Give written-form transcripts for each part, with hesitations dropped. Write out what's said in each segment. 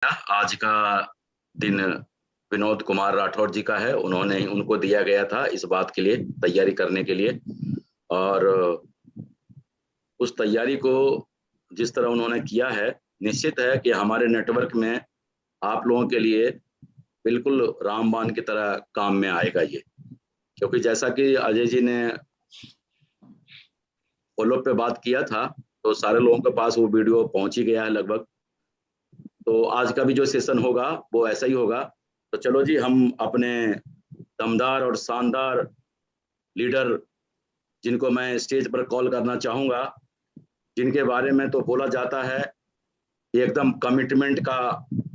आज का दिन विनोद कुमार राठौर जी का है। उनको दिया गया था इस बात के लिए, तैयारी करने के लिए, और उस तैयारी को जिस तरह उन्होंने किया है, निश्चित है कि हमारे नेटवर्क में आप लोगों के लिए बिल्कुल रामबाण की तरह काम में आएगा ये। क्योंकि जैसा कि अजय जी ने फॉलो पे बात किया था, तो सारे लोगों के पास वो वीडियो पहुंच ही गया है लगभग। तो आज का भी जो सेशन होगा वो ऐसा ही होगा। तो चलो जी, हम अपने दमदार और शानदार लीडर, जिनको मैं स्टेज पर कॉल करना चाहूंगा, जिनके बारे में तो बोला जाता है एकदम कमिटमेंट का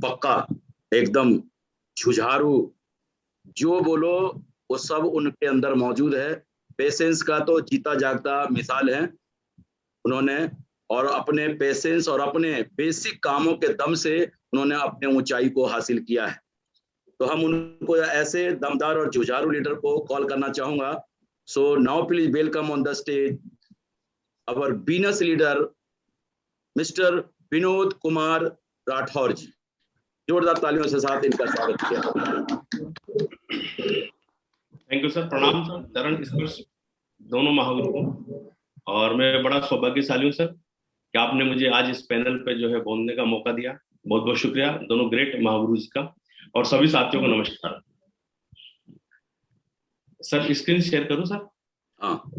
पक्का, एकदम जुझारू, जो बोलो वो सब उनके अंदर मौजूद है। पेशेंस का तो जीता जागता मिसाल है उन्होंने, और अपने पेशेंस और अपने बेसिक कामों के दम से उन्होंने अपने ऊंचाई को हासिल किया है। तो हम उनको ऐसे दमदार और जुझारू लीडर को कॉल करना चाहूंगा। So now please welcome on the stage our बीनस लीडर मिस्टर विनोद कुमार राठौर जी। जोरदार तालियों से साथ इनका स्वागत किया। Thank you sir. प्रणाम सर, चरण स्पर्श दोनों महागुरु को। और मैं बड़ा सौभाग्यशाली हूँ सर कि आपने मुझे आज इस पैनल पे जो है बोलने का मौका दिया। बहुत बहुत शुक्रिया दोनों ग्रेट महागुरु जी का, और सभी साथियों को नमस्कार। सर स्क्रीन शेयर करूं सर? हाँ,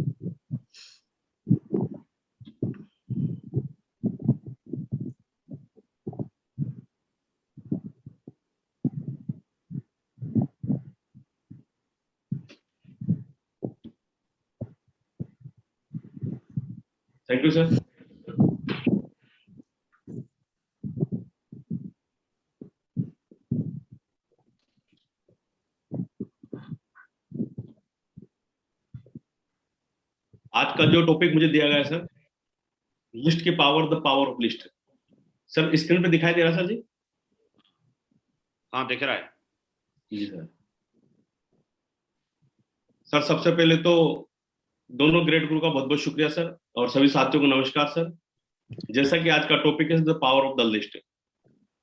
थैंक यू सर। आज का जो टॉपिक मुझे दिया गया है सर, लिस्ट की power, the power of list. Sir screen पे दिखाई दे रहा है सर जी? हाँ दिख रहा है जी सर। सर सबसे पहले तो दोनों ग्रेट गुरु का बहुत बहुत शुक्रिया सर, और सभी साथियों को नमस्कार सर। जैसा कि आज का टॉपिक है the power of the list.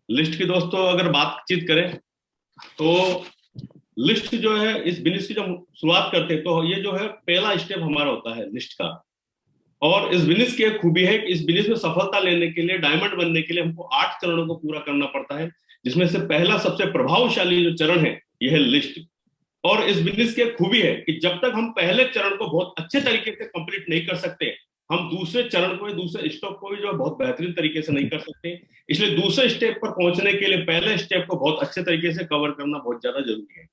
List की दोस्तों अगर बातचीत करें तो लिस्ट जो है, इस बिजनेस की जब शुरुआत करते हैं तो ये जो है पहला स्टेप हमारा होता है लिस्ट का। और इस बिजनेस की एक खूबी है कि इस बिजनेस में सफलता लेने के लिए, डायमंड बनने के लिए हमको 8 चरणों को पूरा करना पड़ता है, जिसमें से पहला सबसे प्रभावशाली जो चरण है यह है लिस्ट। और इस बिजनेस की एक खूबी है कि जब तक हम पहले चरण को बहुत अच्छे तरीके से कंप्लीट नहीं कर सकते, हम दूसरे चरण को, दूसरे स्टेप को भी जो है बहुत बेहतरीन तरीके से नहीं कर सकते। इसलिए दूसरे स्टेप पर पहुंचने के लिए पहले स्टेप को बहुत अच्छे तरीके से कवर करना बहुत ज्यादा जरूरी है।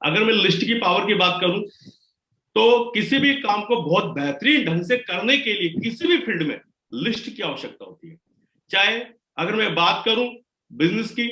अगर मैं लिस्ट की पावर की बात करूं तो किसी भी काम को बहुत बेहतरीन ढंग से करने के लिए किसी भी फील्ड में लिस्ट की आवश्यकता होती है। चाहे अगर मैं बात करूं बिजनेस की,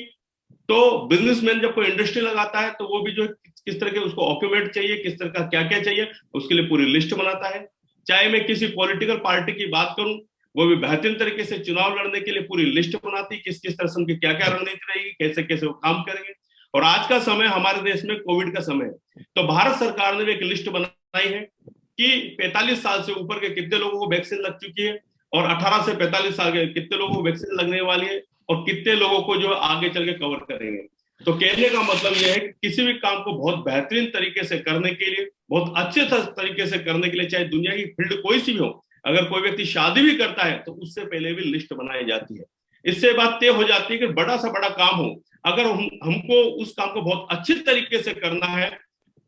तो बिजनेसमैन जब कोई इंडस्ट्री लगाता है तो वो भी जो किस तरह के उसको ऑक्यूमेंट चाहिए, किस तरह का क्या क्या चाहिए, उसके लिए पूरी लिस्ट बनाता है। चाहे मैं किसी पॉलिटिकल पार्टी की बात करूं, वो भी बेहतरीन तरीके से चुनाव लड़ने के लिए पूरी लिस्ट बनाती है, किस किस तरह से उनकी क्या क्या रणनीति रहेगी, कैसे कैसे वो काम करेंगे। और आज का समय हमारे देश में कोविड का समय है, तो भारत सरकार ने भी एक लिस्ट बनाई है कि 45 साल से ऊपर के कितने लोगों को वैक्सीन लग चुकी है, और 18 से 45 साल के कितने लोगों को वैक्सीन लगने वाली है, और कितने लोगों को जो आगे चल के कवर करेंगे। तो कहने का मतलब यह है कि किसी भी काम को बहुत बेहतरीन तरीके से करने के लिए, बहुत अच्छे तरीके से करने के लिए, चाहे दुनिया की फील्ड कोई सी भी हो, अगर कोई व्यक्ति शादी भी करता है तो उससे पहले भी लिस्ट बनाई जाती है। इससे बात तय हो जाती है कि बड़ा सा बड़ा काम हो, अगर हमको उस काम को बहुत अच्छे तरीके से करना है,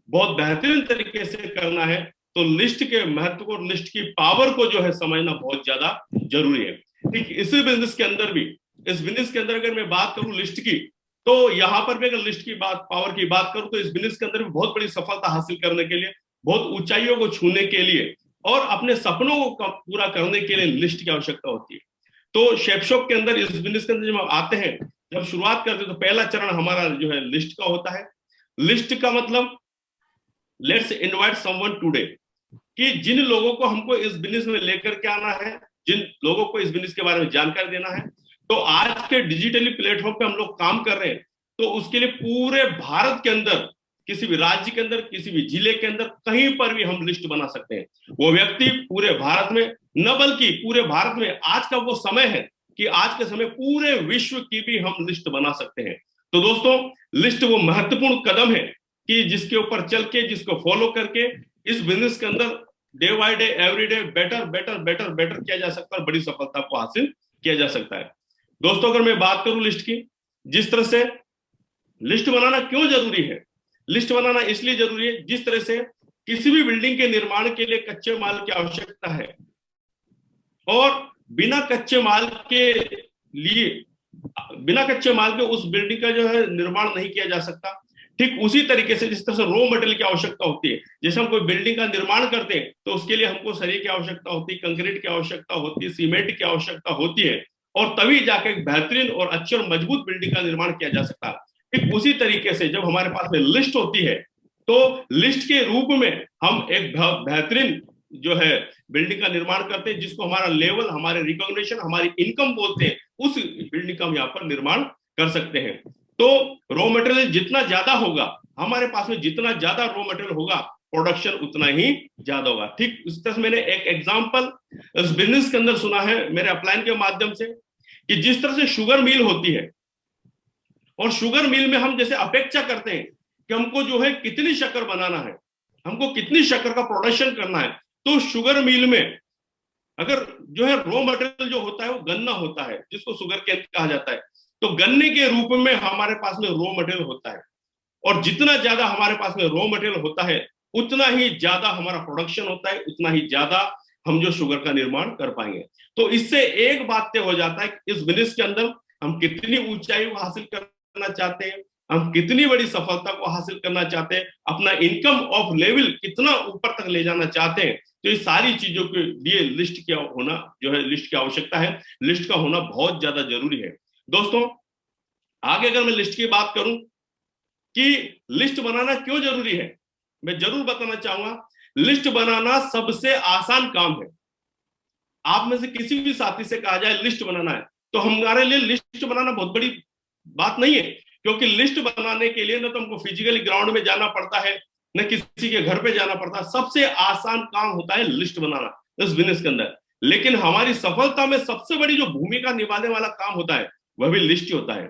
बहुत बेहतरीन तरीके से करना है, तो लिस्ट के महत्व को, लिस्ट की पावर को जो है समझना बहुत ज्यादा जरूरी है। ठीक इसी बिजनेस के अंदर भी, इस बिजनेस के अंदर अगर मैं बात करूं लिस्ट की, तो यहां पर भी अगर लिस्ट की बात, पावर की बात करूं, तो इस बिजनेस के अंदर भी बहुत बड़ी सफलता हासिल करने के लिए, बहुत ऊंचाइयों को छूने के लिए और अपने सपनों को पूरा करने के लिए लिस्ट की आवश्यकता होती है। तो शेपशॉप के अंदर, इस बिजनेस के अंदर जब हम आते हैं, जब शुरुआत करते हैं, तो पहला चरण हमारा जो है लिस्ट का होता है। लिस्ट का मतलब लेट्स इनवाइट समवन टुडे, कि जिन लोगों को हमको इस बिजनेस में लेकर के आना है, जिन लोगों को इस बिजनेस के बारे में जानकारी देना है, तो आज के डिजिटली प्लेटफॉर्म पे हम लोग काम कर रहे हैं, तो उसके लिए पूरे भारत के अंदर, किसी भी राज्य के अंदर, किसी भी जिले के अंदर, कहीं पर भी हम लिस्ट बना सकते हैं। वो व्यक्ति पूरे भारत में, न बल्कि पूरे भारत में आज का वो समय है कि आज के समय पूरे विश्व की भी हम लिस्ट बना सकते हैं। तो दोस्तों, लिस्ट वो महत्वपूर्ण कदम है कि जिसके ऊपर चल के, जिसको फॉलो करके इस बिजनेस के अंदर day by day, every day better better better better किया जा सकता है, बड़ी सफलता को हासिल किया जा सकता है। दोस्तों, अगर मैं बात करूं लिस्ट की, जिस तरह से लिस्ट बनाना क्यों जरूरी है, लिस्ट बनाना इसलिए जरूरी है, जिस तरह से किसी भी बिल्डिंग के निर्माण के लिए कच्चे माल की आवश्यकता है और बिना कच्चे माल के लिए, बिना कच्चे माल के उस बिल्डिंग का जो है निर्माण नहीं किया जा सकता। ठीक उसी तरीके से जिस तरह से रॉ मटेरियल की आवश्यकता होती है, जैसे हम कोई बिल्डिंग का निर्माण करते हैं तो उसके लिए हमको सरिये की आवश्यकता होती है, कंक्रीट की आवश्यकता होती है, सीमेंट की आवश्यकता होती है, और तभी जाके एक बेहतरीन और अच्छी और मजबूत बिल्डिंग का निर्माण किया जा सकता है। ठीक उसी तरीके से जब हमारे पास में लिस्ट होती है तो लिस्ट के रूप में हम एक बेहतरीन जो है बिल्डिंग का निर्माण करते हैं, जिसको हमारा लेवल, हमारे रिकॉग्निशन, हमारी इनकम बोलते हैं, उस बिल्डिंग का हम यहाँ पर निर्माण कर सकते हैं। तो रॉ मटेरियल जितना ज्यादा होगा, हमारे पास में जितना ज्यादा रॉ मटेरियल होगा, प्रोडक्शन उतना ही ज्यादा होगा। ठीक उस तरह से मैंने एक एग्जांपल इस बिजनेस के अंदर सुना है मेरे अपलाइन के माध्यम से, कि जिस तरह से शुगर मिल होती है और शुगर मिल में हम जैसे अपेक्षा करते हैं कि हमको जो है कितनी शक्कर बनाना है, हमको कितनी शक्कर का प्रोडक्शन करना है, तो शुगर मिल में अगर जो है रॉ मटेरियल जो होता है वो गन्ना होता है, जिसको शुगर केन कहा जाता है, तो गन्ने के रूप में हमारे पास में रॉ मटेरियल होता है, और जितना ज्यादा हमारे पास में रॉ मटेरियल होता है उतना ही ज्यादा हमारा प्रोडक्शन होता है, उतना ही ज्यादा हम जो शुगर का निर्माण कर पाएंगे। तो इससे एक बात तय हो जाता है कि इस बिजनेस के अंदर हम कितनी ऊंचाई को हासिल करना चाहते हैं, हम कितनी बड़ी सफलता को हासिल करना चाहते हैं, अपना इनकम ऑफ लेवल कितना ऊपर तक ले जाना चाहते हैं। तो ये सारी चीजों के लिए लिस्ट क्या होना जो है, लिस्ट की आवश्यकता है, लिस्ट का होना बहुत ज्यादा जरूरी है। दोस्तों, आगे अगर मैं लिस्ट की बात करूं कि लिस्ट बनाना क्यों जरूरी है, मैं जरूर बताना चाहूंगा, लिस्ट बनाना सबसे आसान काम है। आप में से किसी भी साथी से कहा जाए लिस्ट बनाना है, तो हमारे लिए लिस्ट बनाना बहुत बड़ी बात नहीं है, क्योंकि लिस्ट बनाने के लिए ना तो हमको फिजिकली ग्राउंड में जाना पड़ता है, न किसी के घर पे जाना पड़ता है। सबसे आसान काम होता है लिस्ट बनाना इस बिजनेस के अंदर। लेकिन हमारी सफलता में सबसे बड़ी जो भूमिका निभाने वाला काम होता है वह भी लिस्ट ही होता है।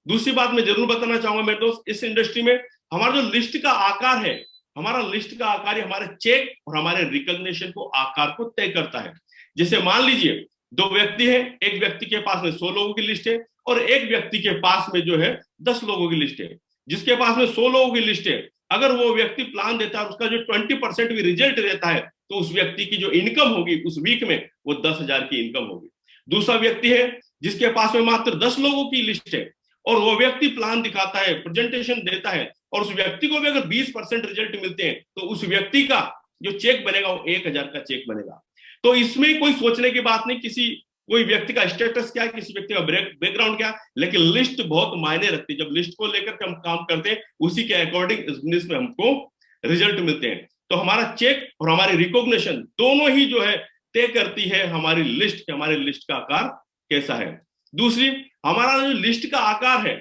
दूसरी बात मैं जरूर बताना चाहूंगा मेरे दोस्त, इस इंडस्ट्री में हमारा जो लिस्ट का आकार है, हमारा लिस्ट का आकार ही हमारे चेक और हमारे रिकॉग्निशन को आकार को तय करता है। जैसे मान लीजिए दो व्यक्ति हैं, एक व्यक्ति के पास में 100 लोगों की लिस्ट है और एक व्यक्ति के पास में जो है 10 लोगों की लिस्ट है। जिसके पास में 100 लोगों की लिस्ट है, अगर वो व्यक्ति प्लान देता है, उसका जो 20% भी रिजल्ट रहता है, तो उस व्यक्ति की जो इनकम होगी उस वीक में वो 10,000 की इनकम होगी। दूसरा व्यक्ति है जिसके पास में मात्र 10 लोगों की लिस्ट है और वो व्यक्ति प्लान दिखाता है, प्रेजेंटेशन देता है, और उस व्यक्ति को भी अगर 20% रिजल्ट मिलते हैं तो उस व्यक्ति का जो चेक बनेगा वो 1,000 का चेक बनेगा। तो इसमें कोई सोचने की बात नहीं, कोई व्यक्ति का स्टेटस क्या है, किसी व्यक्ति का बैकग्राउंड क्या है, लेकिन लिस्ट बहुत मायने रखती है। जब लिस्ट को लेकर के हम काम करते हैं, उसी के अकॉर्डिंग इस बिजनेस में हमको रिजल्ट मिलते हैं। तो हमारा चेक और हमारी रिकॉग्निशन दोनों ही जो है तय करती है हमारी लिस्ट, हमारे लिस्ट का आकार कैसा है। दूसरी, हमारा जो लिस्ट का आकार है,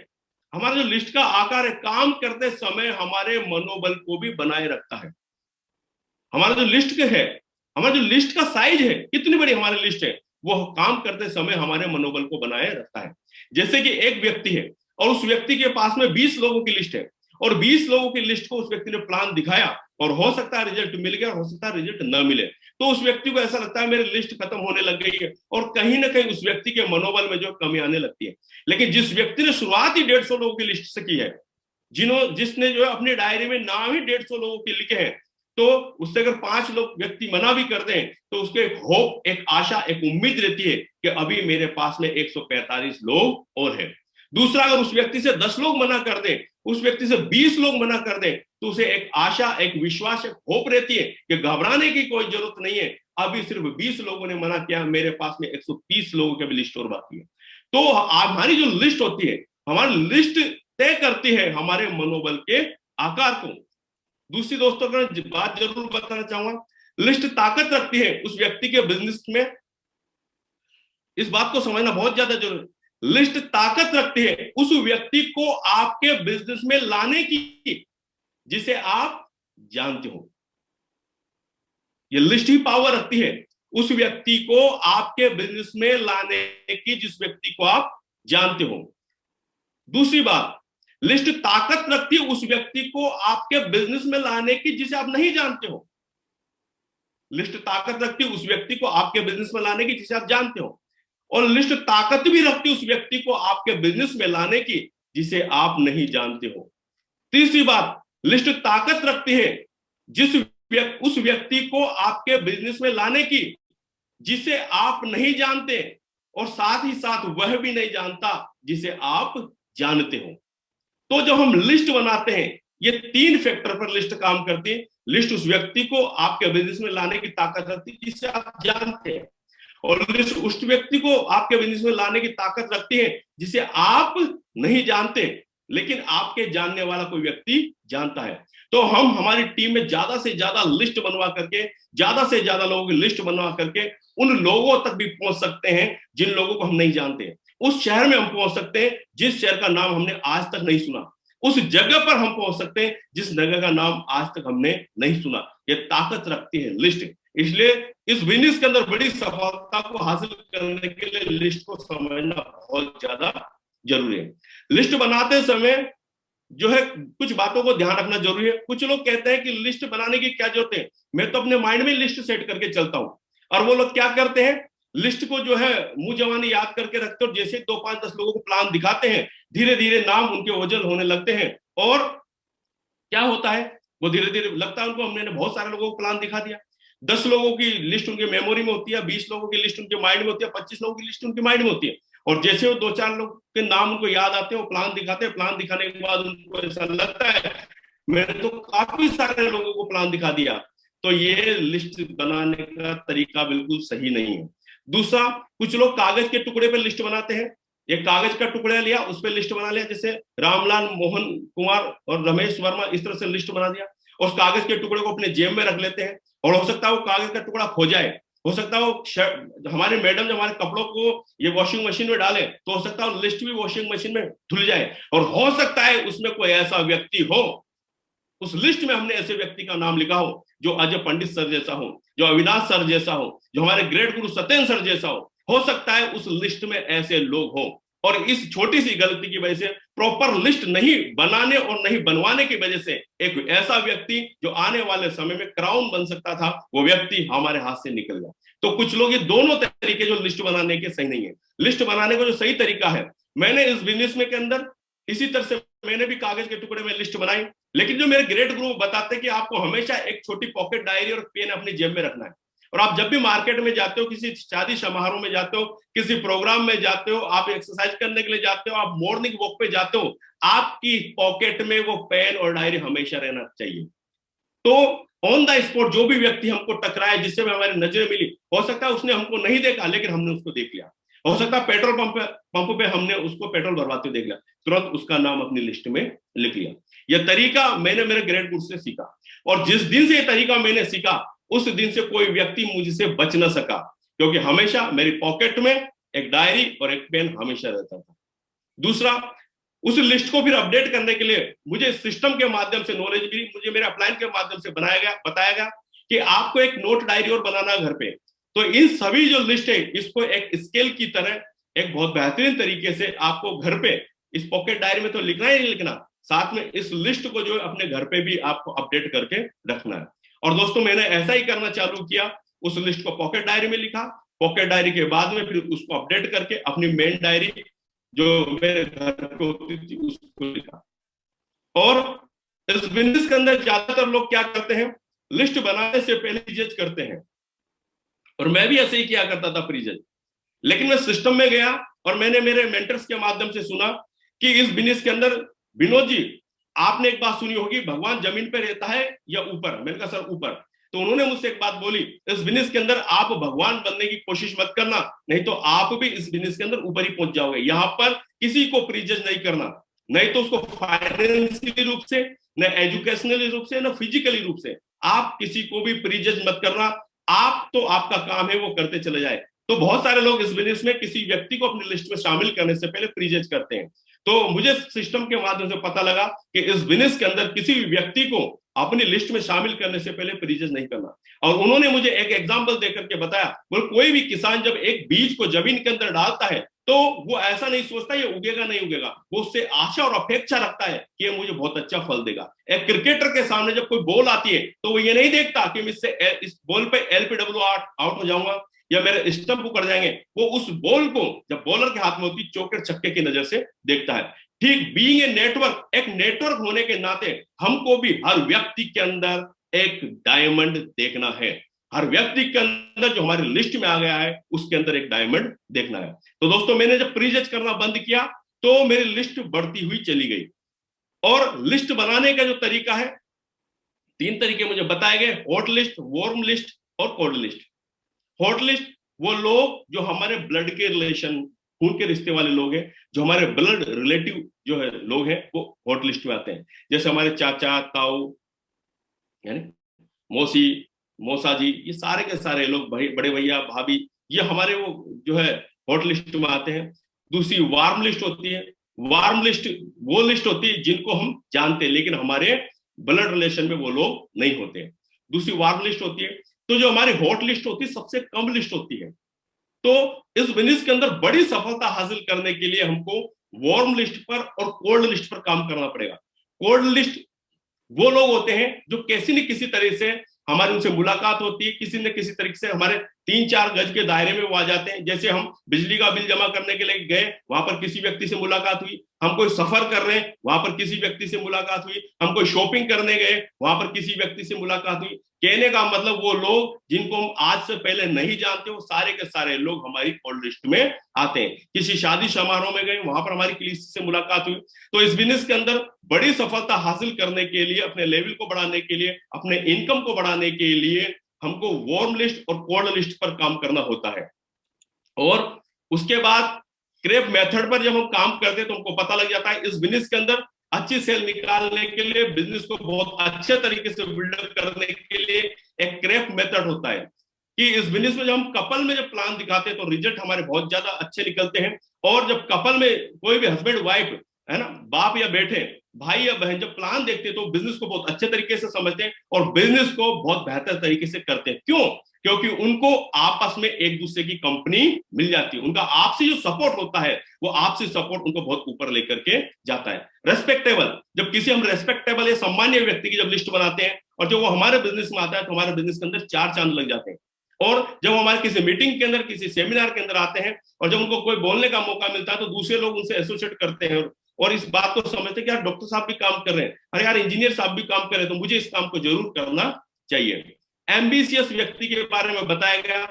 हमारा जो लिस्ट का आकार है, काम करते समय हमारे मनोबल को भी बनाए रखता है। हमारा जो लिस्ट है, हमारा जो लिस्ट का साइज है, कितनी बड़ी हमारी लिस्ट है, वो काम करते समय हमारे मनोबल को बनाए रखता है। जैसे कि एक व्यक्ति है और उस व्यक्ति के पास में 20 लोगों की लिस्ट है और 20 लोगों की लिस्ट को उस व्यक्ति ने प्लान दिखाया और हो सकता है रिजल्ट मिल गया, हो सकता है रिजल्ट न मिले, तो उस व्यक्ति को ऐसा लगता है मेरी लिस्ट खत्म होने लग गई है और कहीं ना कहीं उस व्यक्ति के मनोबल में जो कमी आने लगती है। लेकिन जिस व्यक्ति ने शुरुआत ही 150 लोगों की लिस्ट से की है, जिसने जो है अपनी डायरी में नाम ही 150 लोगों के लिखे हैं, तो उससे अगर 5 लोग व्यक्ति मना भी कर दें तो उसके एक होप, एक आशा, एक उम्मीद रहती है कि अभी मेरे पास में 145 लोग और हैं। दूसरा, अगर उस व्यक्ति से 10 लोग मना कर दें, उस व्यक्ति से 20 लोग मना कर दें, तो उसे एक आशा, एक विश्वास, एक होप रहती है कि घबराने की कोई जरूरत नहीं है, अभी सिर्फ 20 लोगों ने मना किया, मेरे पास में 130 लोगों की भी लिस्ट और बाकी है। तो हमारी जो लिस्ट होती है, हमारी लिस्ट तय करती है हमारे मनोबल के आकार को। दूसरी दोस्तों, अगर बात जरूर बताना चाहूंगा, लिस्ट ताकत रखती है उस व्यक्ति के बिजनेस में। इस बात को समझना बहुत ज्यादा जरूरी है। लिस्ट ताकत रखती है उस व्यक्ति को आपके बिजनेस में लाने की जिसे आप जानते हो। ये लिस्ट ही पावर रखती है उस व्यक्ति को आपके बिजनेस में लाने की जिस व्यक्ति को आप जानते हो। दूसरी बात, लिस्ट ताकत रखती है उस व्यक्ति को आपके बिजनेस में लाने की जिसे आप नहीं जानते हो। लिस्ट ताकत रखती है उस व्यक्ति को आपके बिजनेस में लाने की जिसे आप जानते हो, और लिस्ट ताकत भी रखती है उस व्यक्ति को आपके बिजनेस में लाने की जिसे आप नहीं जानते हो। तीसरी बात, लिस्ट ताकत रखती है उस व्यक्ति को आपके बिजनेस में लाने की जिसे आप नहीं जानते, और साथ ही साथ वह भी नहीं जानता जिसे आप जानते हो। तो जब हम लिस्ट बनाते हैं, ये 3 फैक्टर पर लिस्ट काम करती है। लिस्ट उस व्यक्ति को आपके बिजनेस में लाने की ताकत रखती है जिसे आप जानते हैं, और लिस्ट उस व्यक्ति को आपके बिजनेस में लाने की ताकत रखती है जिसे आप नहीं जानते, लेकिन आपके जानने वाला कोई व्यक्ति जानता है। तो हम हमारी टीम में ज्यादा से ज्यादा लिस्ट बनवा करके, ज्यादा से ज्यादा लोगों की लिस्ट बनवा करके उन लोगों तक भी पहुंच सकते हैं जिन लोगों को हम नहीं जानते। उस शहर में हम पहुंच सकते हैं जिस शहर का नाम हमने आज तक नहीं सुना। उस जगह पर हम पहुंच सकते हैं जिस जगह का नाम आज तक हमने नहीं सुना। ये ताकत रखती है लिस्ट। इसलिए इस बिजनेस के अंदर बड़ी सफलता को हासिल करने के लिए लिस्ट को समझना बहुत ज्यादा जरूरी है। लिस्ट बनाते समय जो है कुछ बातों को ध्यान रखना जरूरी है। कुछ लोग कहते हैं कि लिस्ट बनाने की क्या जरूरत है, मैं तो अपने माइंड में लिस्ट सेट करके चलता हूं। और वो लोग क्या करते हैं, लिस्ट को जो है मुंह जवानी याद करके रखते हो, जैसे 2, 5, 10 लोगों को प्लान दिखाते हैं, धीरे धीरे नाम उनके ओझल होने लगते हैं। और क्या होता है, वो धीरे धीरे लगता है उनको हमने बहुत सारे लोगों को प्लान दिखा दिया। 10 लोगों की लिस्ट उनके मेमोरी में होती है, 20 लोगों की लिस्ट उनके माइंड में होती है, 25 लोगों की लिस्ट उनके माइंड में होती है। और जैसे वो 2-4 लोग के नाम उनको याद आते हैं, वो प्लान दिखाते हैं। प्लान दिखाने के बाद उनको ऐसा लगता है मैंने तो काफी सारे लोगों को प्लान दिखा दिया। तो ये लिस्ट बनाने का तरीका बिल्कुल सही नहीं है। दूसरा, कुछ लोग कागज के टुकड़े पर लिस्ट बनाते हैं। एक कागज का टुकड़ा लिया, उस पर लिस्ट बना लिया, जैसे रामलाल, मोहन कुमार और रमेश वर्मा, इस तरह से लिस्ट बना दिया। उस कागज के टुकड़े को अपने जेब में रख लेते हैं, और हो सकता है वो कागज का टुकड़ा खो जाए, हो सकता है वो हमारे मैडम जब हमारे कपड़ों को ये वॉशिंग मशीन में डाले तो हो सकता है लिस्ट भी वॉशिंग मशीन में धुल जाए, और हो सकता है उसमें कोई ऐसा व्यक्ति हो, उस लिस्ट में हमने ऐसे व्यक्ति का नाम लिखा हो जो अजय पंडित सर जैसा हो, जो अविनाश सर जैसा हो, जो हमारे ग्रेट गुरु सत्येंद्र सर जैसा हो सकता है उस लिस्ट में ऐसे लोग हो। और इस छोटी सी गलती की वजह से, प्रॉपर लिस्ट नहीं बनाने और नहीं बनवाने की वजह से, एक ऐसा व्यक्ति जो आने वाले समय में क्राउन बन सकता था, वो व्यक्ति हमारे हाथ से निकल गया। तो कुछ लोग, ये दोनों तरीके जो लिस्ट बनाने के सही नहीं है। लिस्ट बनाने का जो सही तरीका है, मैंने इस बिजनेस में के अंदर इसी तरह से मैंने भी कागज के टुकड़े में लिस्ट बनाई, लेकिन जो मेरे ग्रेट गुरु बताते हैं कि आपको हमेशा एक छोटी पॉकेट डायरी और पेन अपनी जेब में रखना है। और आप जब भी मार्केट में जाते हो, किसी शादी समारोह में जाते हो, किसी प्रोग्राम में जाते हो, आप एक्सरसाइज करने के लिए जाते हो, आप मॉर्निंग वॉक पे जाते हो, आपकी पॉकेट में वो पेन और डायरी हमेशा रहना चाहिए। तो ऑन द स्पॉट जो भी व्यक्ति हमको टकराए, जिससे हमारी नजरें मिली, हो सकता है उसने हमको नहीं देखा लेकिन हमने उसको देख लिया, हो सकता है पेट्रोल पंप पे हमने उसको पेट्रोल भरवाते देख लिया, तुरंत उसका नाम अपनी लिस्ट में लिख लिया। यह तरीका मैंने मेरे ग्रेट गुरु से सीखा, और जिस दिन से ये तरीका मैंने सीखा उस दिन से कोई व्यक्ति मुझसे बच न सका, क्योंकि हमेशा मेरी पॉकेट में एक डायरी और एक पेन हमेशा रहता था। दूसरा, उस लिस्ट को फिर अपडेट करने के लिए मुझे सिस्टम के माध्यम से नॉलेज भी मुझे मेरे अपलाइन के माध्यम से बताया गया कि आपको एक नोट डायरी और बनाना घर पे। तो इन सभी जो लिस्ट है, इसको एक स्केल की तरह एक बहुत बेहतरीन तरीके से आपको घर पे, इस पॉकेट डायरी में तो लिखना ही नहीं लिखना, साथ में इस लिस्ट को जो है अपने घर पे भी आपको अपडेट करके रखना है। और दोस्तों, मैंने ऐसा ही करना चालू किया, उस लिस्ट को पॉकेट डायरी में लिखा, पॉकेट डायरी के बाद में फिर उसको अपडेट करके अपनी मेन डायरी जो मेरे घर पे होती थी उसको लिखा। और इस बिजनेस के अंदर ज्यादातर लोग क्या करते हैं, लिस्ट बनाने से पहले प्रीजज करते हैं, और मैं भी ऐसे ही किया करता था प्रीजज। लेकिन मैं सिस्टम में गया और मैंने मेरे मेंटर्स के माध्यम से सुना कि इस बिजनेस के अंदर, विनोद जी आपने एक बात सुनी होगी, भगवान जमीन पे रहता है या ऊपर? मैंने कहा सर ऊपर। तो उन्होंने मुझसे एक बात बोली, इस बिजनेस के अंदर आप भगवान बनने की कोशिश मत करना, नहीं तो आप भी इस बिजनेस के अंदर ऊपर ही पहुंच जाओगे। यहाँ पर किसी को प्रीजज नहीं करना, नहीं तो उसको फाइनेंशियली रूप से, न एजुकेशनली रूप से, न फिजिकली रूप से आप किसी को भी प्रीजज मत करना। आप तो आपका काम है वो करते चले जाए। तो बहुत सारे लोग इस बिजनेस में किसी व्यक्ति को अपनी लिस्ट में शामिल करने से पहले प्रीजज करते हैं। तो मुझे सिस्टम के माध्यम से पता लगा कि इस बिजनेस के अंदर किसी भी व्यक्ति को अपनी लिस्ट में शामिल करने से पहले प्रीजज नहीं करना। और उन्होंने मुझे एक एग्जाम्पल देकर के बताया, बोले कोई भी किसान जब एक बीज को जमीन के अंदर डालता है तो वो ऐसा नहीं सोचता ये उगेगा नहीं उगेगा, वो उससे आशा और अपेक्षा रखता है कि ये मुझे बहुत अच्छा फल देगा। एक क्रिकेटर के सामने जब कोई बॉल आती है तो वो ये नहीं देखता कि मैं इससे इस बॉल पे LPW आउट हो जाऊंगा या मेरे स्टंप उकड़ जाएंगे, वो उस बॉल को जब बॉलर के हाथ में होती चौके छक्के की नजर से देखता है। ठीक बीइंग ए नेटवर्क, एक नेटवर्क होने के नाते हमको भी हर व्यक्ति के अंदर एक डायमंड देखना है। हर व्यक्ति के अंदर जो हमारी लिस्ट में आ गया है उसके अंदर एक डायमंड देखना है। तो दोस्तों मैंने जब प्रीजज करना बंद किया तो मेरी लिस्ट बढ़ती हुई चली गई। और लिस्ट बनाने का जो तरीका है, 3 तरीके मुझे बताए गए, हॉट लिस्ट, वार्म लिस्ट और कोल्ड लिस्ट। हॉट लिस्ट वो लोग जो हमारे ब्लड के रिलेशन, खून के रिश्ते वाले लोग हैं, जो हमारे ब्लड रिलेटिव जो है लोग हैं, वो हॉट लिस्ट में आते हैं। जैसे हमारे चाचा, ताऊ, यानी मौसी, मौसा जी, ये सारे के सारे लोग, भाई, बड़े भैया, भाभी, ये हमारे वो जो है हॉट लिस्ट में आते हैं। दूसरी वार्म लिस्ट होती है। वार्म लिस्ट वो लिस्ट होती है जिनको हम जानते हैं लेकिन हमारे ब्लड रिलेशन में वो लोग नहीं होते। दूसरी वार्म लिस्ट होती है। तो जो हमारी हॉट लिस्ट होती है सबसे कम लिस्ट होती है। तो इस बिजनेस के अंदर बड़ी सफलता हासिल करने के लिए हमको वार्म लिस्ट पर और कोल्ड लिस्ट पर काम करना पड़ेगा। कोल्ड लिस्ट वो लोग होते हैं जो किसी न किसी तरह से हमारी उनसे मुलाकात होती है, किसी न किसी तरीके से हमारे 3-4 गज के दायरे में वो आ जाते हैं। जैसे हम बिजली का बिल जमा करने के लिए गए, वहां पर किसी व्यक्ति से मुलाकात हुई। हम कोई सफर कर रहे हैं, वहां पर किसी व्यक्ति से मुलाकात हुई। हम कोई शॉपिंग करने गए, वहां पर किसी व्यक्ति से मुलाकात हुई। कहने का मतलब वो लोग जिनको हम आज से पहले नहीं जानते, वो सारे के सारे लोग हमारी कॉल लिस्ट में आते हैं। किसी शादी समारोह में गए, वहां पर हमारी किसी से मुलाकात हुई। तो इस बिजनेस के अंदर बड़ी सफलता हासिल करने के लिए, अपने लेवल को बढ़ाने के लिए, अपने इनकम को बढ़ाने के लिए हमको वार्म लिस्ट और कोल्ड लिस्ट पर काम करना होता है। और उसके बाद क्रेप मेथड पर जब हम काम करते हैं तो हमको पता लग जाता है इस बिजनेस के अंदर अच्छी सेल निकालने के लिए, बिजनेस को बहुत अच्छे तरीके से बिल्डअप करने के लिए एक क्रेप मेथड होता है कि इस बिजनेस में जब हम कपल में जब प्लान दिखाते हैं तो रिजल्ट हमारे बहुत ज्यादा अच्छे निकलते हैं। और जब कपल में कोई भी हस्बैंड वाइफ है ना, बाप या बेटे, भाई या बहन, जब प्लान देखते हैं तो बिजनेस को बहुत अच्छे तरीके से समझते हैं और बिजनेस को बहुत बेहतर तरीके से करते हैं। क्यों? क्योंकि उनको आपस में एक दूसरे की कंपनी मिल जाती है। उनका आपसे जो सपोर्ट होता है वो आपसे सपोर्ट उनको बहुत ऊपर लेकर के जाता है। रेस्पेक्टेबल, जब किसी हम रेस्पेक्टेबल या सम्मान्य व्यक्ति की जब लिस्ट बनाते हैं और जब वो हमारे बिजनेस में आता है तो हमारे बिजनेस के अंदर 4 चांद लग जाते हैं। और जब हमारे किसी मीटिंग के अंदर, किसी सेमिनार के अंदर आते हैं और जब उनको कोई बोलने का मौका मिलता है तो दूसरे लोग उनसे एसोसिएट करते हैं और इस बात को समझते हैं कि यार डॉक्टर साहब भी काम कर रहे हैं, अरे यार इंजीनियर साहब भी काम कर रहे हैं, तो मुझे इस काम को जरूर करना चाहिए। एम्बिशियस व्यक्ति के बारे में बताया गया।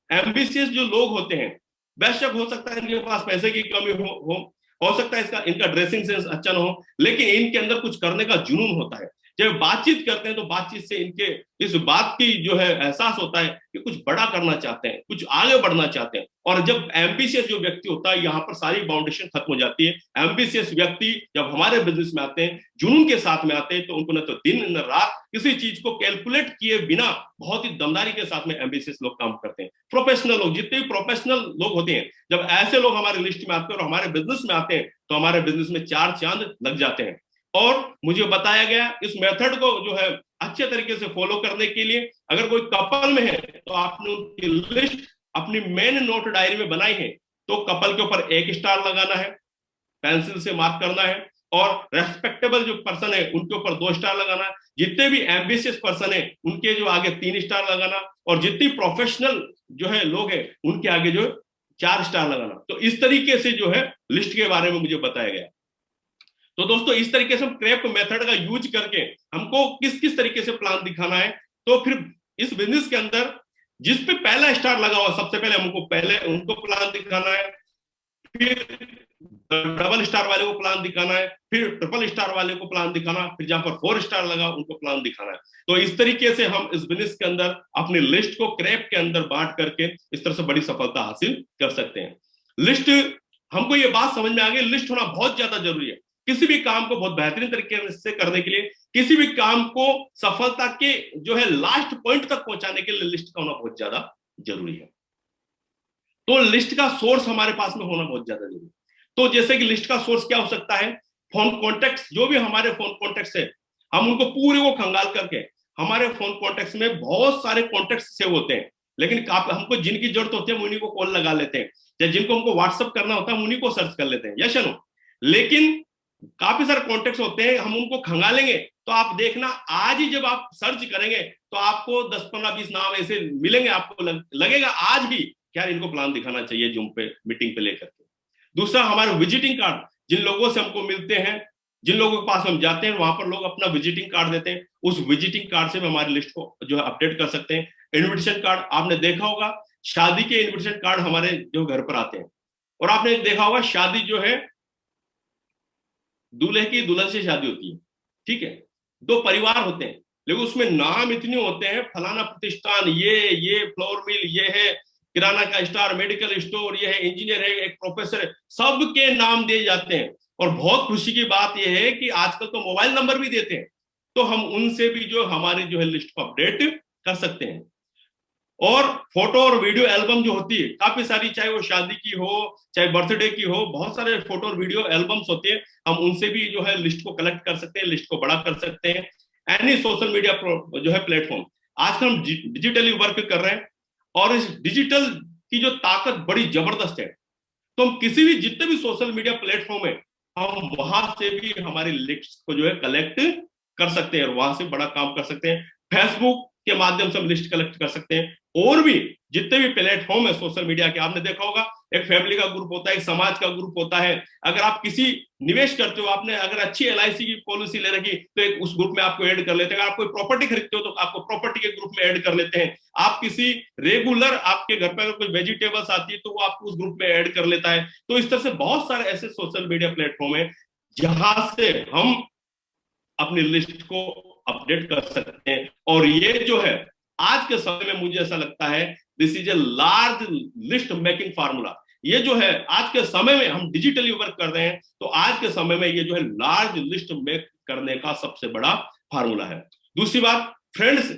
एम्बिशियस जो लोग होते हैं, बेशक हो सकता है इनके पास पैसे की कमी हो सकता है इनका ड्रेसिंग सेंस अच्छा ना हो, लेकिन इनके अंदर कुछ करने का जुनून होता है। जब बातचीत करते हैं तो बातचीत से इनके इस बात की जो है एहसास होता है कि कुछ बड़ा करना चाहते हैं, कुछ आगे बढ़ना चाहते हैं। और जब एम्बिशियस जो व्यक्ति होता है, यहाँ पर सारी बाउंडेशन खत्म हो जाती है। एम्बिशियस व्यक्ति जब हमारे बिजनेस में आते हैं, जुनून के साथ में आते हैं, तो उनको न तो दिन न रात किसी चीज को कैलकुलेट किए बिना बहुत ही दमदारी के साथ में एम्बिशियस लोग काम करते हैं। प्रोफेशनल लोग, जितने भी प्रोफेशनल लोग होते हैं, जब ऐसे लोग हमारे लिस्ट में आते हैं और हमारे बिजनेस में आते हैं तो हमारे बिजनेस में 4 चांद लग जाते हैं। और मुझे बताया गया इस मेथड को जो है अच्छे तरीके से फॉलो करने के लिए, अगर कोई कपल में है तो आपने उनकी लिस्ट अपनी मेन नोट डायरी में बनाई है तो कपल के ऊपर 1 स्टार लगाना है, पेंसिल से मार्क करना है। और रेस्पेक्टेबल जो पर्सन है उनके ऊपर 2 स्टार लगाना है। जितने भी एम्बिशियस पर्सन है उनके जो आगे 3 स्टार लगाना, और जितनी प्रोफेशनल जो है लोग हैं उनके आगे जो 4 स्टार लगाना। तो इस तरीके से जो है लिस्ट के बारे में मुझे बताया गया। तो दोस्तों इस तरीके से हम क्रेप मेथड का यूज करके हमको किस किस तरीके से प्लान दिखाना है। तो फिर इस बिजनेस के अंदर जिस पे पहला स्टार लगा हुआ, सबसे पहले हमको पहले उनको प्लान दिखाना है, फिर डबल स्टार वाले को प्लान दिखाना है, फिर ट्रिपल स्टार वाले को प्लान दिखाना, फिर जहां पर 4 स्टार लगा उनको प्लान दिखाना है। तो इस तरीके से हम इस बिजनेस के अंदर अपनी लिस्ट को क्रेप के अंदर बांट करके इस तरह से बड़ी सफलता हासिल कर सकते हैं। लिस्ट, हमको ये बात समझ में आ गई, लिस्ट होना बहुत ज्यादा जरूरी है। किसी भी काम को बहुत बेहतरीन तरीके से करने के लिए, किसी भी काम को सफलता के जो है लास्ट पॉइंट तक पहुंचाने के लिए लिस्ट का होना बहुत ज्यादा जरूरी है। तो लिस्ट का सोर्स हमारे पास में होना बहुत ज्यादा जरूरी है। तो जैसे कि लिस्ट का सोर्स क्या हो सकता है? फोन कॉन्टेक्ट्स, जो भी हमारे फोन कॉन्टेक्ट्स है, हम उनको पूरे को खंगाल करके, हमारे फोन कॉन्टेक्ट में बहुत सारे कॉन्टेक्ट सेव होते हैं, लेकिन हमको जिनकी जरूरत होती है हम उन्हीं को कॉल लगा लेते हैं, या जिनको हमको व्हाट्सअप करना होता है हम उन्हीं को सर्च कर लेते हैं, यस या नो। लेकिन काफी सारे कॉन्टेक्ट होते हैं, हम उनको खंगालेंगे तो आप देखना आज ही जब आप सर्च करेंगे तो आपको 10 15 20 नाम ऐसे मिलेंगे, आपको लगेगा आज भी क्या इनको प्लान दिखाना चाहिए जूम पे मीटिंग पे लेकर के। दूसरा, हमारे विजिटिंग कार्ड, जिन लोगों से हमको मिलते हैं, जिन लोगों के पास हम जाते हैं, वहां पर लोग अपना विजिटिंग कार्ड देते हैं, उस विजिटिंग कार्ड से भी हमारी लिस्ट को जो है अपडेट कर सकते हैं। इन्विटेशन कार्ड, आपने देखा होगा शादी के इन्विटेशन कार्ड हमारे जो घर पर आते हैं, और आपने देखा होगा शादी जो है दूल्हे की दुल्हन से शादी होती है, ठीक है, दो परिवार होते हैं, लेकिन उसमें नाम इतने होते हैं, फलाना प्रतिष्ठान, ये फ्लोर मिल, ये है किराना का स्टार, मेडिकल स्टोर, ये है इंजीनियर है, एक प्रोफेसर है, सबके नाम दिए जाते हैं। और बहुत खुशी की बात यह है कि आजकल तो मोबाइल नंबर भी देते हैं, तो हम उनसे भी जो हमारी जो है लिस्ट को अपडेट कर सकते हैं। और फोटो और वीडियो एल्बम जो होती है काफी सारी, चाहे वो शादी की हो चाहे बर्थडे की हो, बहुत सारे फोटो और वीडियो एल्बम्स होते हैं, हम उनसे भी जो है लिस्ट को कलेक्ट कर सकते हैं, लिस्ट को बड़ा कर सकते हैं। एनी सोशल मीडिया जो है प्लेटफॉर्म, आजकल हम डिजिटली वर्क कर रहे हैं, और इस डिजिटल की जो ताकत बड़ी जबरदस्त है, तो हम किसी भी जितने भी सोशल मीडिया प्लेटफॉर्म है, हम वहां से भी हमारी लिस्ट को जो है कलेक्ट कर सकते हैं और वहां से बड़ा काम कर सकते हैं। फेसबुक के माध्यम से हम लिस्ट कलेक्ट कर सकते हैं, और भी जितने भी प्लेटफॉर्म है सोशल मीडिया के, आपने देखा होगा एक फैमिली का ग्रुप होता है, एक समाज का ग्रुप होता है। अगर आप किसी निवेश करते हो, आपने अगर अच्छी LIC की पॉलिसी ले रखी तो एक उस ग्रुप में आपको ऐड कर लेते हैं। अगर आप कोई प्रॉपर्टी खरीदते हो तो आपको प्रॉपर्टी के ग्रुप में ऐड कर लेते हैं। आप किसी रेगुलर, आपके घर पर अगर कोई वेजिटेबल्स आती है तो वो आपको उस ग्रुप में ऐड कर लेता है। तो इस तरह से बहुत सारे ऐसे सोशल मीडिया प्लेटफॉर्म है जहां से हम अपनी लिस्ट को अपडेट कर सकते हैं। और ये जो है आज के समय में मुझे ऐसा लगता है this is a large list making formula. ये जो है आज के समय में हम डिजिटली वर्क कर रहे हैं, तो आज के समय में ये जो है लार्ज लिस्ट मेक करने का सबसे बड़ा फार्मूला है। दूसरी बात, फ्रेंड्स,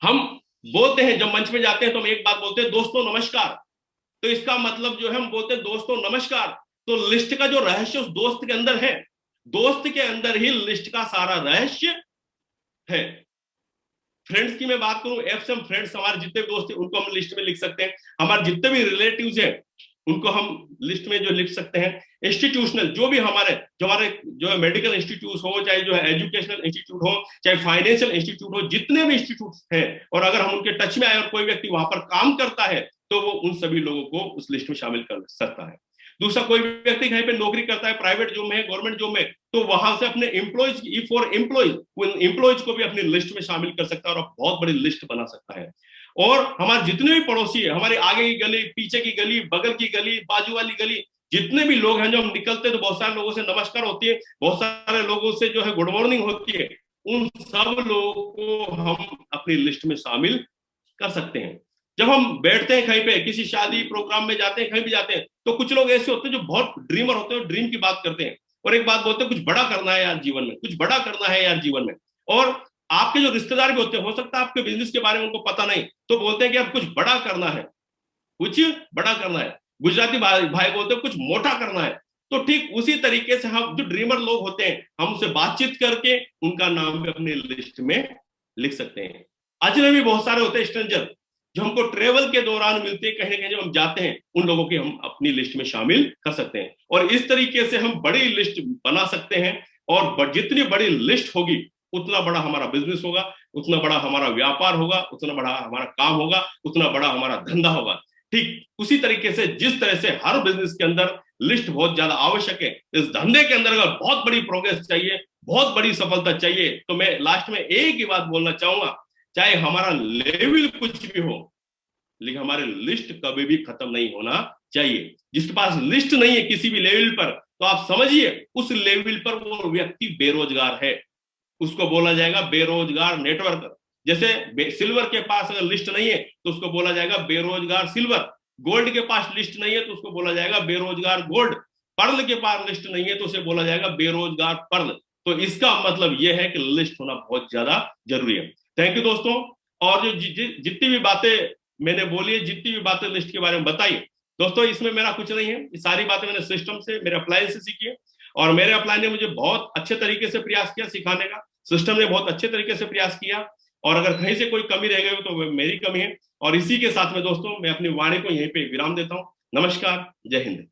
हम बोलते हैं जब मंच में जाते हैं तो हम एक बात बोलते हैं, दोस्तों नमस्कार। तो इसका मतलब जो है हम बोलते हैं दोस्तों नमस्कार, तो लिस्ट का जो रहस्य उस दोस्त के अंदर है, दोस्त के अंदर ही लिस्ट का सारा रहस्य है। फ्रेंड्स की मैं बात करूं, एफ से हम फ्रेंड्स, हमारे जितने भी दोस्त हैं उनको हम लिस्ट में लिख सकते हैं, हमारे जितने भी रिलेटिव्स हैं उनको हम लिस्ट में जो लिख सकते हैं। इंस्टीट्यूशनल, जो भी हमारे जो है मेडिकल इंस्टीट्यूट हो, चाहे जो है एजुकेशनल इंस्टीट्यूट हो, चाहे फाइनेंशियल इंस्टीट्यूट हो, जितने भी इंस्टीट्यूट हैं, और अगर हम उनके टच में आए और कोई व्यक्ति वहां पर काम करता है तो वो उन सभी लोगों को उस लिस्ट में शामिल कर सकता है। दूसरा, कोई व्यक्ति कहीं पे नौकरी करता है, प्राइवेट जॉब में है, गवर्नमेंट जॉब में, तो वहां से अपने एम्प्लॉयज, एम्प्लॉयज को भी अपनी लिस्ट में शामिल कर सकता है और बहुत बड़ी लिस्ट बना सकता है। और हमारे जितने भी पड़ोसी है, हमारे आगे की गली, पीछे की गली, बगल की गली, बाजू वाली गली, जितने भी लोग हैं, जो हम निकलते हैं तो बहुत सारे लोगों से नमस्कार होती है, बहुत सारे लोगों से जो है गुड मॉर्निंग होती है, उन सब लोगों को हम अपनी लिस्ट में शामिल कर सकते हैं। जब हम बैठते हैं कहीं पे, किसी शादी प्रोग्राम में जाते हैं, कहीं भी जाते हैं, तो कुछ लोग ऐसे होते हैं जो बहुत ड्रीमर होते हैं, ड्रीम की बात करते हैं और एक बात बोलते हैं, कुछ बड़ा करना है यार जीवन में, कुछ बड़ा करना है यार जीवन में। और आपके जो रिश्तेदार भी होते हैं, हो सकता है आपके बिजनेस के बारे में उनको पता नहीं, तो बोलते हैं कि अब कुछ बड़ा करना है, कुछ बड़ा करना है। गुजराती भाई बोलते हैं कुछ मोटा करना है। तो ठीक उसी तरीके से हम जो ड्रीमर लोग होते हैं, हम उससे बातचीत करके उनका नाम भी अपनी लिस्ट में लिख सकते हैं। अजनबी बहुत सारे होते हैं, स्ट्रेंजर, जो हमको ट्रेवल के दौरान मिलते हैं, कहीं ना कहीं जब हम जाते हैं, उन लोगों की हम अपनी लिस्ट में शामिल कर सकते हैं। और इस तरीके से हम बड़ी लिस्ट बना सकते हैं, और जितनी बड़ी लिस्ट होगी उतना बड़ा हमारा बिजनेस होगा, उतना बड़ा हमारा व्यापार होगा, उतना बड़ा हमारा काम होगा, उतना बड़ा हमारा धंधा होगा। ठीक उसी तरीके से जिस तरह से हर बिजनेस के अंदर लिस्ट बहुत ज्यादा आवश्यक है, इस धंधे के अंदर अगर बहुत बड़ी प्रोग्रेस चाहिए, बहुत बड़ी सफलता चाहिए, तो मैं लास्ट में एक ही बात बोलना चाहूंगा, चाहे हमारा लेवल कुछ भी हो, लेकिन हमारे लिस्ट कभी भी खत्म नहीं होना चाहिए। जिसके पास लिस्ट नहीं है किसी भी लेवल पर, तो आप समझिए उस लेवल पर वो व्यक्ति बेरोजगार है, उसको बोला जाएगा बेरोजगार नेटवर्क। जैसे सिल्वर के पास अगर लिस्ट नहीं है तो उसको बोला जाएगा बेरोजगार सिल्वर, गोल्ड के पास लिस्ट नहीं है तो उसको बोला जाएगा बेरोजगार गोल्ड, पर्ल के पास लिस्ट नहीं है तो उसे बोला जाएगा बेरोजगार पर्ल। तो इसका मतलब यह है कि लिस्ट होना बहुत ज्यादा जरूरी है। थैंक यू दोस्तों। और जो जितनी भी बातें मैंने बोली है, जितनी भी बातें लिस्ट के बारे में बताई दोस्तों, इसमें मेरा कुछ नहीं है, ये सारी बातें मैंने सिस्टम से, मेरे अप्लायंस से सीखी है। और मेरे अपलाइन ने मुझे बहुत अच्छे तरीके से प्रयास किया सिखाने का, सिस्टम ने बहुत अच्छे तरीके से प्रयास किया, और अगर कहीं से कोई कमी रह गई हो तो मेरी कमी है। और इसी के साथ में दोस्तों मैं अपनी वाणी को यहीं पे विराम देता हूं। नमस्कार, जय हिंद।